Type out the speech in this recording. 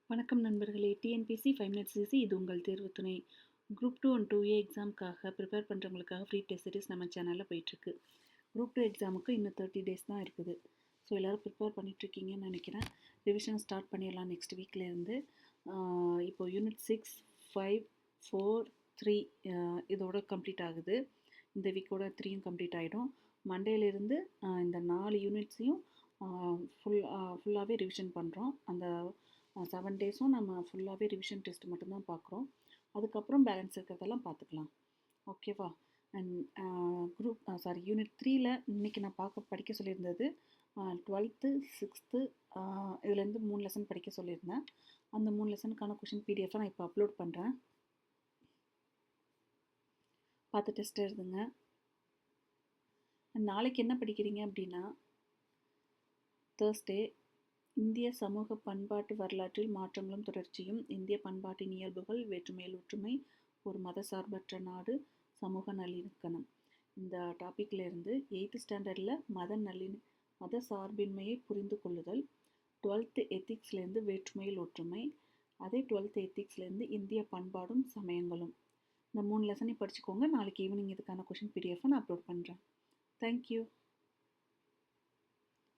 வணக்கம் நண்பர்களே. TNPSC 5 minutes easy. இது உங்கள் தேர்வு துணை. குரூப் 2 அண்ட் 2A எக்ஸாமுக்காக ப்ரிப்பேர் பண்ணுறவங்களுக்காக ஃப்ரீ டெஸ்ட் சீரிஸ் நம்ம சேனலில் போயிட்டுருக்கு. குரூப் 2 எக்ஸாமுக்கு இன்னும் 30 டேஸ் தான் இருக்குது. ஸோ எல்லோரும் ப்ரிப்பேர் பண்ணிகிட்ருக்கீங்கன்னு நினைக்கிறேன். ரிவிஷன் ஸ்டார்ட் பண்ணிடலாம் நெக்ஸ்ட் வீக்லேருந்து. இப்போது யூனிட் 6, 5, 4, 3 இதோட கம்ப்ளீட் ஆகுது. இந்த வீக்கோட 3யும் கம்ப்ளீட் ஆகிடும். மண்டேலேருந்து இந்த 4 யூனிட்ஸையும் ஃபுல்லாகவே ரிவிஷன் பண்ணுறோம். அந்த 7 டேஸும் நம்ம ஃபுல்லாகவே ரிவிஷன் டெஸ்ட் மட்டும்தான் பார்க்குறோம். அதுக்கப்புறம் பேலன்ஸ் இருக்கிறதெல்லாம் பார்த்துக்கலாம். ஓகேவா? அண்ட் யூனிட் 3ல் இன்றைக்கி நான் படிக்க சொல்லியிருந்தது 12th, 6th இதுலேருந்து 3 லெசன் படிக்க சொல்லியிருந்தேன். அந்த 3 லெசனுக்கான கொஷின் பிடிஎஃப் நான் இப்போ அப்லோட் பண்ணுறேன். பார்த்து டெஸ்ட் எழுதுங்க. நாளைக்கு என்ன படிக்கிறீங்க அப்படின்னா, தேர்ஸ்டே இந்திய சமூக பண்பாட்டு வரலாற்றில் மாற்றங்களும் தொடர்ச்சியும், இந்திய பண்பாட்டின் இயல்புகள், வேற்றுமையில் ஒற்றுமை, ஒரு மதசார்பற்ற நாடு, சமூக நல்லிணக்கம். இந்த டாப்பிக்லேருந்து 8th ஸ்டாண்டர்டில் மத சார்பின்மையை புரிந்து கொள்ளுதல், 12th எத்திக்ஸ்லேருந்து வேற்றுமையில் ஒற்றுமை, அதே 12th எத்திக்ஸ்லேருந்து இந்திய பண்பாடும் சமயங்களும். இந்த 3 லெசனை படிச்சுக்கோங்க. நாளைக்கு ஈவினிங் இதுக்கான கொஷின் பிடிஎஃப் நான் அப்லோட் பண்ணுறேன். தேங்க்யூ.